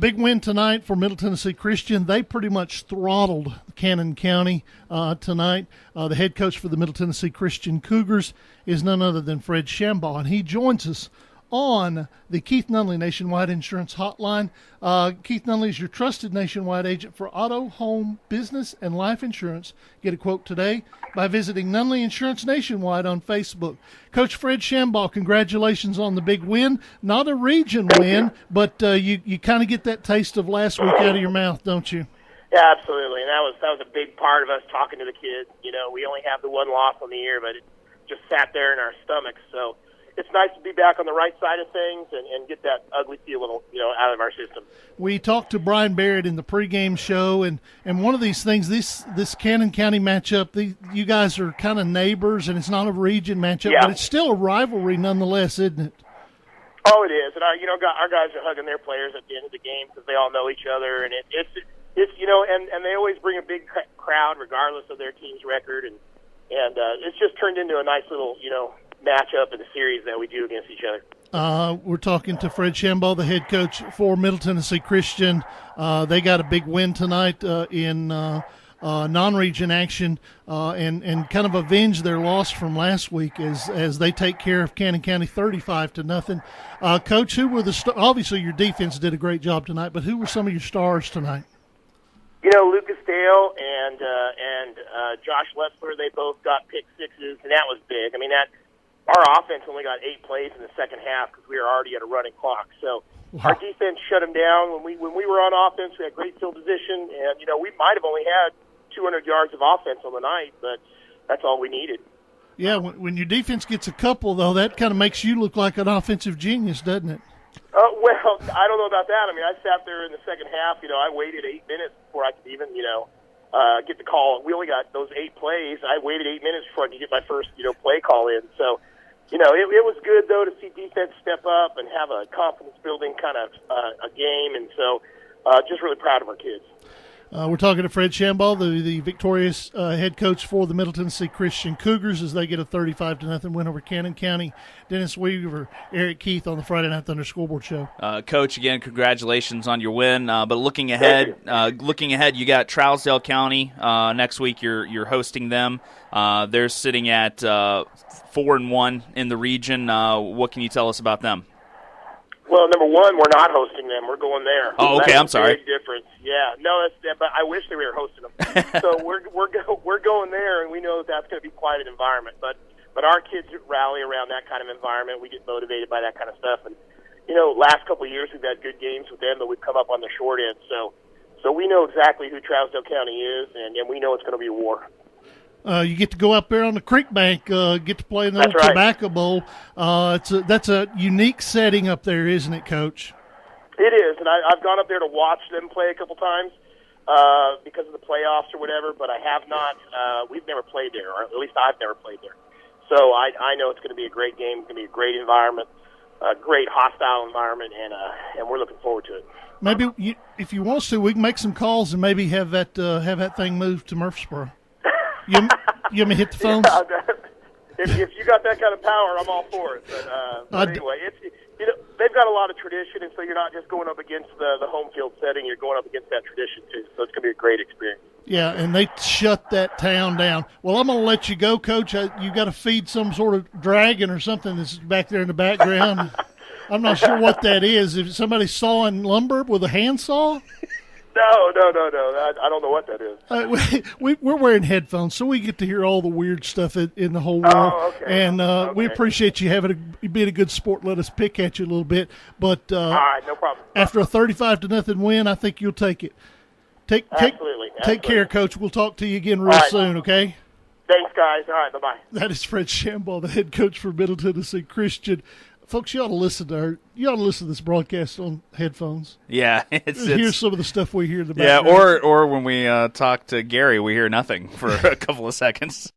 Big win tonight for Middle Tennessee Christian. They pretty much throttled Cannon County tonight. The head coach for the Middle Tennessee Christian Cougars is none other than Fred Shambaugh, and he joins us on the Keith Nunley Nationwide Insurance Hotline. Keith Nunley is your trusted nationwide agent for auto, home, business, and life insurance. Get a quote today by visiting Nunley Insurance Nationwide on Facebook. Coach Fred Shambaugh, congratulations on the big win. Not a region win, but you kind of get that taste of last week out of your mouth, don't you? Yeah, absolutely. And that was a big part of us talking to the kids. You know, we only have the one loss on the year, but it just sat there in our stomachs. So it's nice to be back on the right side of things and get that ugly feeling, out of our system. We talked to Brian Barrett in the pregame show, and one of these things, this Cannon County matchup, you guys are kind of neighbors, and it's not a region matchup, but it's still a rivalry nonetheless, isn't it? Oh, it is, and our guys are hugging their players at the end of the game because they all know each other, and it's and they always bring a big crowd regardless of their team's record, and it's just turned into a nice little matchup in the series that we do against each other. We're talking to Fred Shambaugh, the head coach for Middle Tennessee Christian. They got a big win tonight in non-region action and kind of avenge their loss from last week as they take care of Cannon County 35-0. Coach, who were the obviously your defense did a great job tonight, but who were some of your stars tonight? Lucas Dale and Josh Letzler, they both got pick sixes, and that was big. I mean, our offense only got 8 plays in the second half because we were already at a running clock. So our defense shut them down. When we were on offense, we had great field position, and we might have only had 200 yards of offense on the night, but that's all we needed. Yeah, when your defense gets a couple, though, that kind of makes you look like an offensive genius, doesn't it? Well, I don't know about that. I mean, I sat there in the second half. I waited 8 minutes before I could even, get the call. We only got those 8 plays. I waited 8 minutes before I could get my first, play call in. So, it was good, though, to see defense step up and have a confidence-building kind of a game. And so just really proud of our kids. We're talking to Fred Shambaugh, the victorious head coach for the Middle Tennessee Christian Cougars as they get a 35-0 win over Cannon County. Dennis Weaver, Eric Keith on the Friday Night Thunder Scoreboard Show. Coach, again, congratulations on your win. But looking ahead, you got Trousdale County next week. You're hosting them. They're sitting at 4-1 in the region. What can you tell us about them? Well, number one, we're not hosting them. We're going there. Oh, okay. I'm sorry. Big difference. Yeah. No, but I wish they were hosting them. So we're going there, and we know that's going to be quite an environment. But our kids rally around that kind of environment. We get motivated by that kind of stuff. And last couple of years we've had good games with them, but we've come up on the short end. So we know exactly who Trousdale County is, and we know it's going to be a war. You get to go up there on the creek bank, get to play in the old Tobacco Bowl. That's a unique setting up there, isn't it, Coach? It is, and I've gone up there to watch them play a couple times because of the playoffs or whatever, but I have not. We've never played there, or at least I've never played there. So I know it's going to be a great game. It's going to be a great environment, a great hostile environment, and we're looking forward to it. Maybe if you want to, we can make some calls and maybe have that thing moved to Murfreesboro. You want me to hit the phones? Yeah, if you got that kind of power, I'm all for it. But anyway, they've got a lot of tradition, and so you're not just going up against the home field setting. You're going up against that tradition, too. So it's going to be a great experience. Yeah, and they shut that town down. Well, I'm going to let you go, Coach. You got to feed some sort of dragon or something that's back there in the background. I'm not sure what that is. If somebody sawing lumber with a handsaw? No. I don't know what that is. We're wearing headphones, so we get to hear all the weird stuff in the whole world. Oh, okay. And we appreciate you being a good sport. Let us pick at you a little bit. But all right, no problem. After a 35-0 win, I think you'll take it. Absolutely. Take care, Coach. We'll talk to you again real soon, okay? Thanks, guys. All right, bye-bye. That is Fred Shambaugh, the head coach for Middle Tennessee Christian. Folks, you ought to listen to this broadcast on headphones. Yeah, hear some of the stuff we hear in the background. Yeah, or when we talk to Gary, we hear nothing for a couple of seconds.